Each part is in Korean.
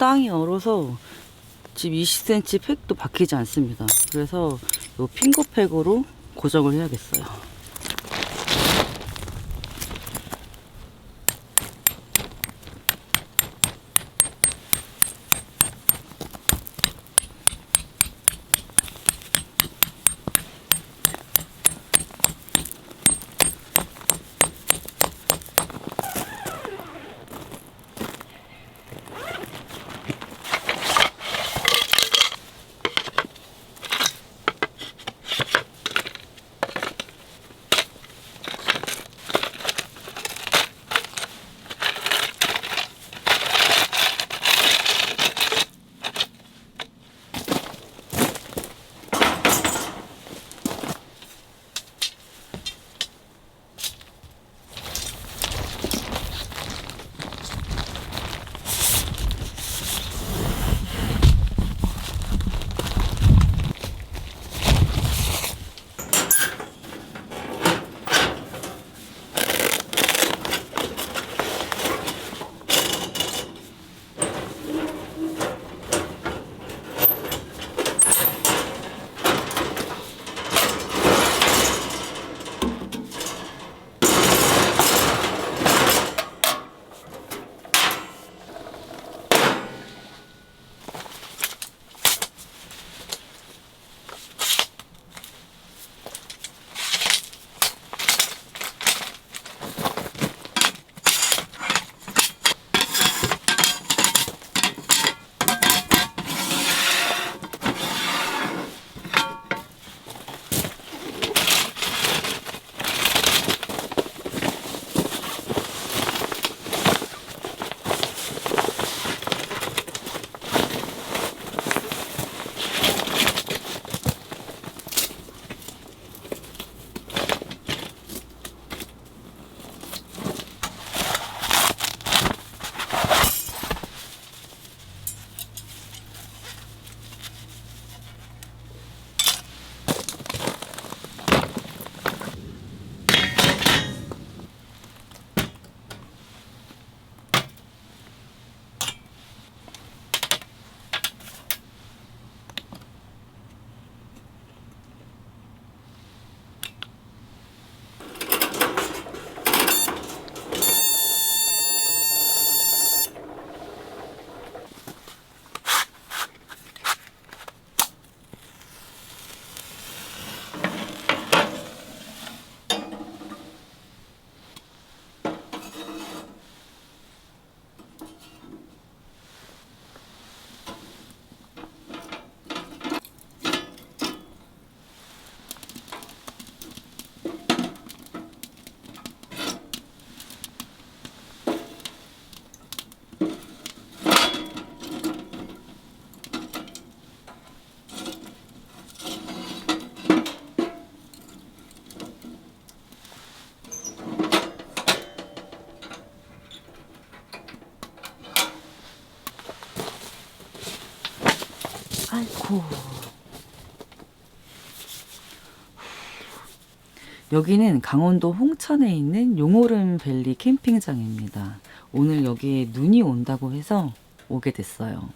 땅이 얼어서 집 20cm 팩도 박히지 않습니다. 그래서 이 핑거팩으로 고정을 해야겠어요. 아이고. 여기는 강원도 홍천에 있는 용오름밸리 캠핑장입니다. 오늘 여기에 눈이 온다고 해서 오게 됐어요.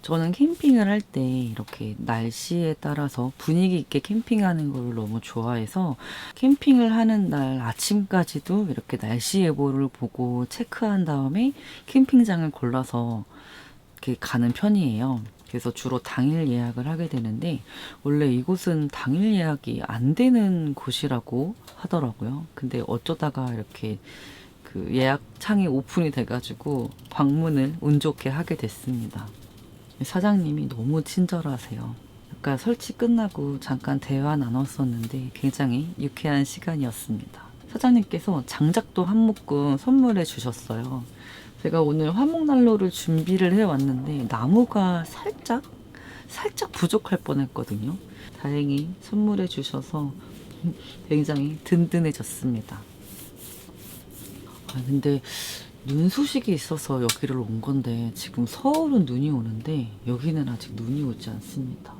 저는 캠핑을 할 때 이렇게 날씨에 따라서 분위기 있게 캠핑하는 걸 너무 좋아해서 캠핑을 하는 날 아침까지도 이렇게 날씨 예보를 보고 체크한 다음에 캠핑장을 골라서 이렇게 가는 편이에요. 그래서 주로 당일 예약을 하게 되는데 원래 이곳은 당일 예약이 안 되는 곳이라고 하더라고요. 근데 어쩌다가 이렇게 그 예약 창이 오픈이 돼가지고 방문을 운 좋게 하게 됐습니다. 사장님이 너무 친절하세요. 아까 설치 끝나고 잠깐 대화 나눴었는데 굉장히 유쾌한 시간이었습니다. 사장님께서 장작도 한 묶음 선물해 주셨어요. 제가 오늘 화목난로를 준비를 해왔는데 나무가 살짝 부족할 뻔했거든요. 다행히 선물해 주셔서 굉장히 든든해졌습니다. 근데 눈 소식이 있어서 여기를 온 건데 지금 서울은 눈이 오는데 여기는 아직 눈이 오지 않습니다.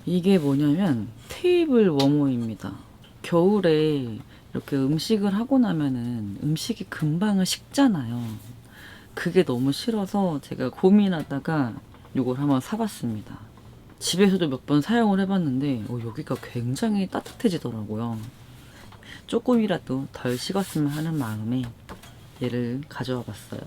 이게 뭐냐면 테이블 워머입니다. 겨울에 이렇게 음식을 하고 나면은 음식이 금방 식잖아요. 그게 너무 싫어서 제가 고민하다가 이걸 한번 사봤습니다. 집에서도 몇 번 사용을 해봤는데 여기가 굉장히 따뜻해지더라고요. 조금이라도 덜 식었으면 하는 마음에 얘를 가져와 봤어요.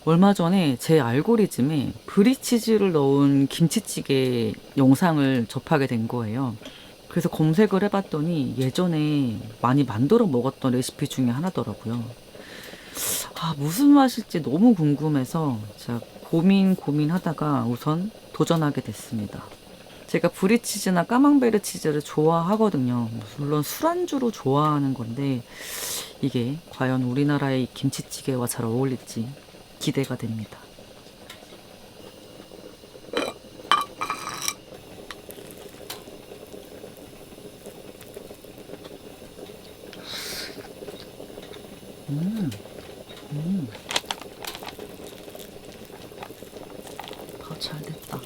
얼마 전에 제 알고리즘에 브리치즈를 넣은 김치찌개 영상을 접하게 된 거예요. 그래서 검색을 해봤더니 예전에 많이 만들어 먹었던 레시피 중에 하나더라고요. 무슨 맛일지 너무 궁금해서 제가 고민하다가 우선 도전하게 됐습니다. 제가 브리치즈나 까망베르 치즈를 좋아하거든요. 물론 술안주로 좋아하는 건데 이게 과연 우리나라의 김치찌개와 잘 어울릴지 기대가 됩니다. 잘 됐다.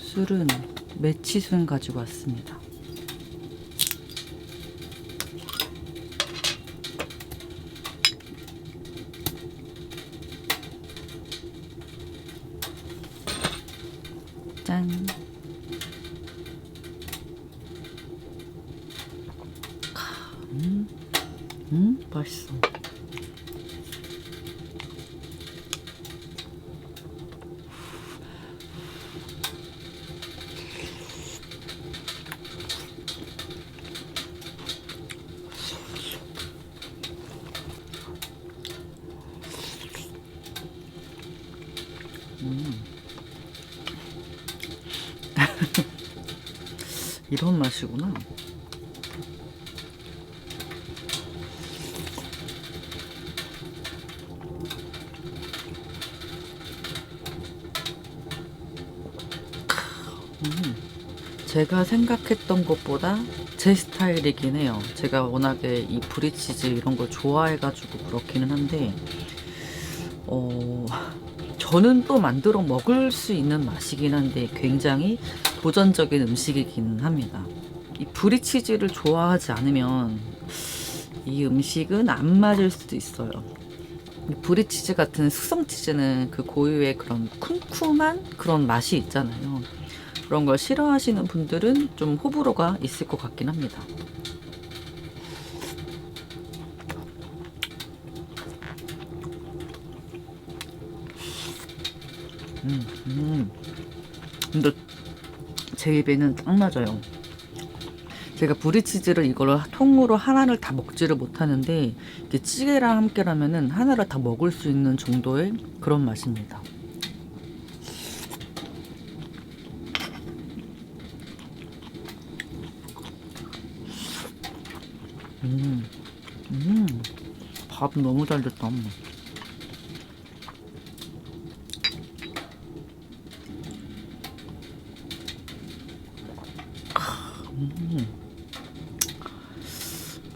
술은 매치순 가지고 왔습니다. 짠. 맛있어. 이런 맛이구나. 제가 생각했던 것보다 제 스타일이긴 해요. 제가 워낙에 이 브리치즈 이런 걸 좋아해가지고 그렇기는 한데, 저는 또 만들어 먹을 수 있는 맛이긴 한데 굉장히 도전적인 음식이긴 합니다. 이 브리치즈를 좋아하지 않으면 이 음식은 안 맞을 수도 있어요. 브리치즈 같은 숙성치즈는 그 고유의 그런 쿰쿰한 그런 맛이 있잖아요. 그런 걸 싫어하시는 분들은 좀 호불호가 있을 것 같긴 합니다. 근데 제 입에는 딱 맞아요. 제가 브리치즈를 이걸 통으로 하나를 다 먹지를 못하는데 이게 찌개랑 함께라면은 하나를 다 먹을 수 있는 정도의 그런 맛입니다. 밥 너무 잘 됐다.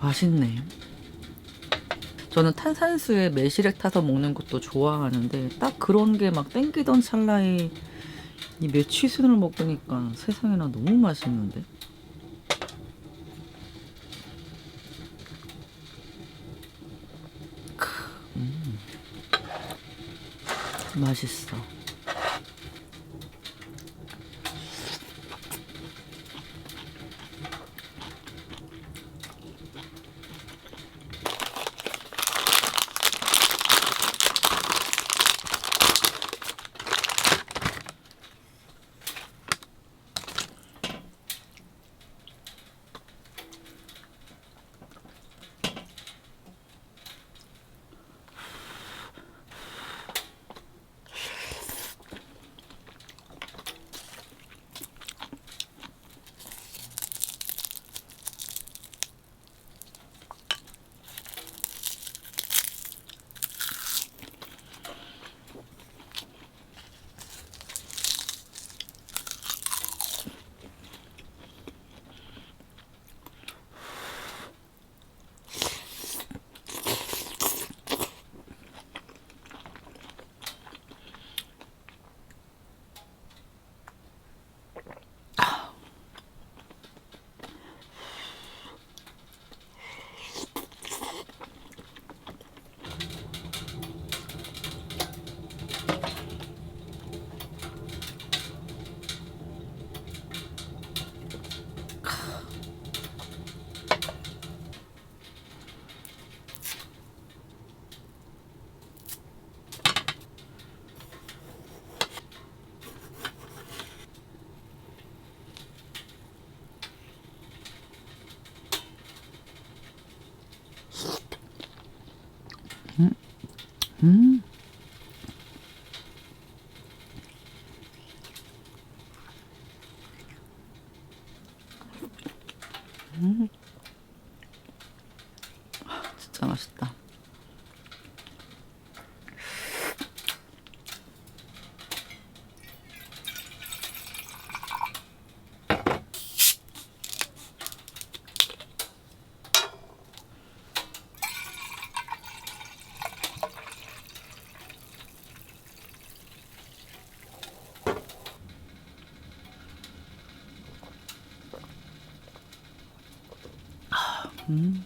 맛있네. 저는 탄산수에 매실액 타서 먹는 것도 좋아하는데 딱 그런 게 막 땡기던 찰나에 이 매취순을 먹으니까 세상에나 너무 맛있는데. 맛있어. 진짜 맛있다. 음.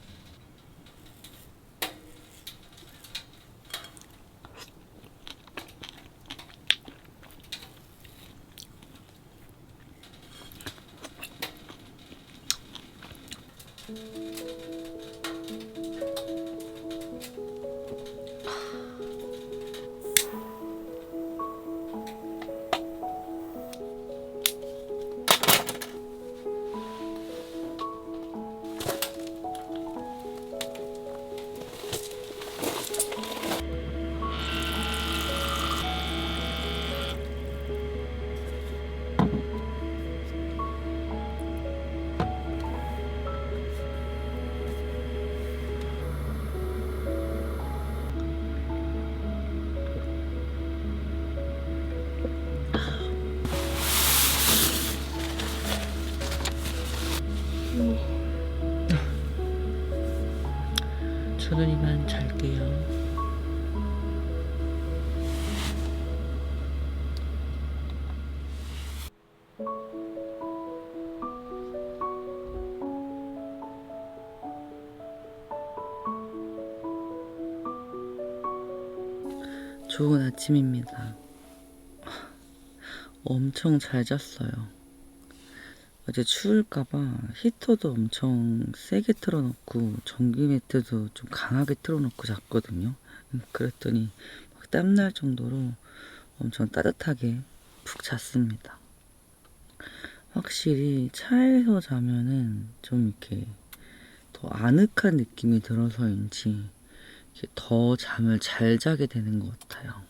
저는 이만 잘게요. 좋은 아침입니다. 엄청 잘 잤어요. 어제 추울까봐 히터도 엄청 세게 틀어놓고 전기 매트도 좀 강하게 틀어놓고 잤거든요. 그랬더니 막 땀날 정도로 엄청 따뜻하게 푹 잤습니다. 확실히 차에서 자면은 좀 이렇게 더 아늑한 느낌이 들어서인지 더 잠을 잘 자게 되는 것 같아요.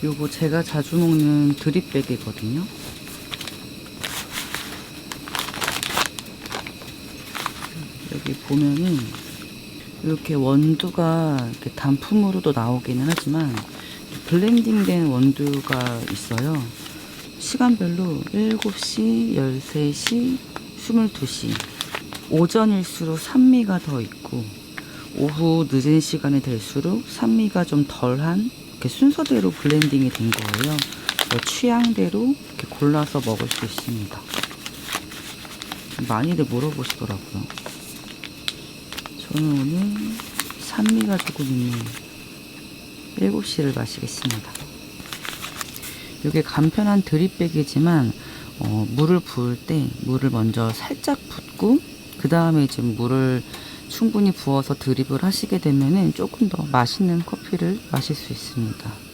요거 제가 자주 먹는 드립백이거든요. 여기 보면은 이렇게 원두가 이렇게 단품으로도 나오기는 하지만 블렌딩된 원두가 있어요. 시간별로 7시, 13시, 22시. 오전일수록 산미가 더 있고 오후 늦은 시간이 될수록 산미가 좀 덜한 이렇게 순서대로 블렌딩이 된 거예요. 취향대로 이렇게 골라서 먹을 수 있습니다. 많이들 물어보시더라고요. 저는 오늘 산미가 조금 있는 7시를 마시겠습니다. 이게 간편한 드립백이지만 물을 부을 때 물을 먼저 살짝 붓고 그 다음에 이제 물을 충분히 부어서 드립을 하시게 되면은 조금 더 맛있는 커피를 마실 수 있습니다.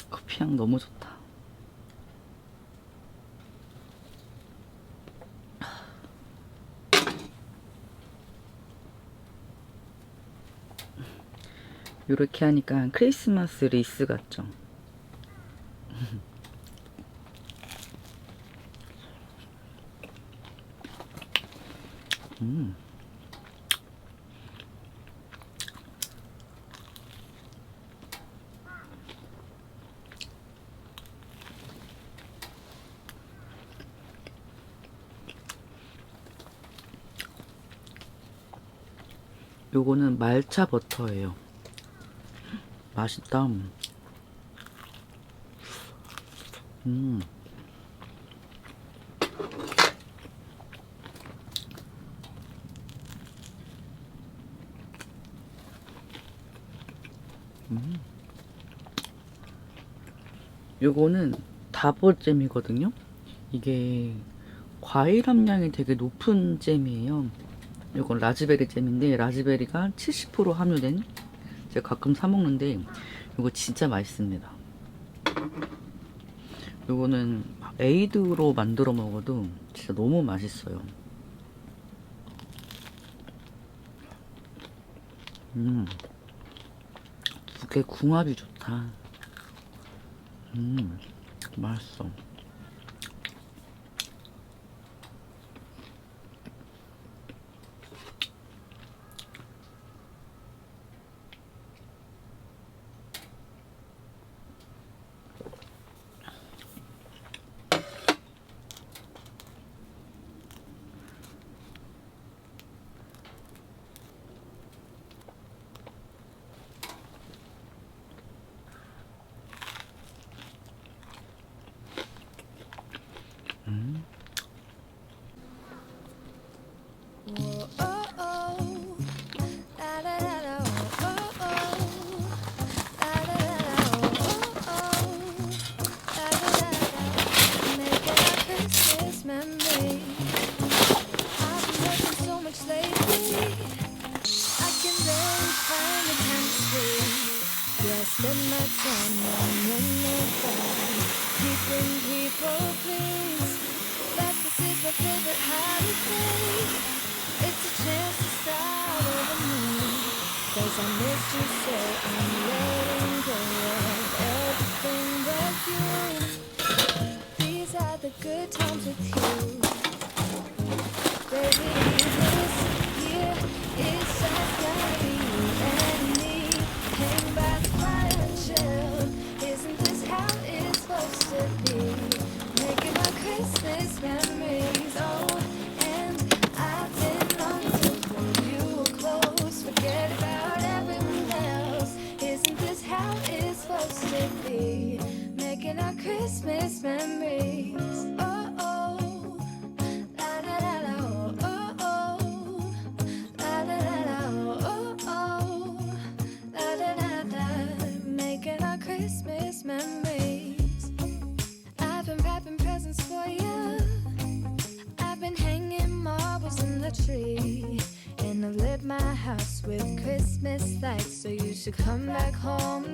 커피향 너무 좋다. 이렇게 하니까 크리스마스 리스 같죠? 요거는 말차 버터예요. 맛있다. 요거는 다버잼이거든요. 이게 과일 함량이 되게 높은 잼이에요. 요건 라즈베리 잼인데 라즈베리가 70% 함유된, 제가 가끔 사 먹는데 요거 진짜 맛있습니다. 요거는 에이드로 만들어 먹어도 진짜 너무 맛있어요. 두 개 궁합이 좋다. 맛있어. Spend my time on nobody, keeping people please. But this is my favorite holiday. It's a chance to start over new. 'Cause I missed you so I'm letting go of everything but you. These are the good times with you. Baby, this year is just like you and me. Hang by the fire and chill. Isn't this how it's supposed to be? Making our Christmas memories. Oh, and I've been longing to hold you close. Forget about everyone else. Isn't this how it's supposed to be? Making our Christmas memories. Oh, oh. La la la la. Oh, oh. La la la la. Oh, oh. La la la la, making our Christmas memories. I've been wrapping presents for you. I've been hanging marbles in the tree. And I've lit my house with Christmas lights. So you should come back home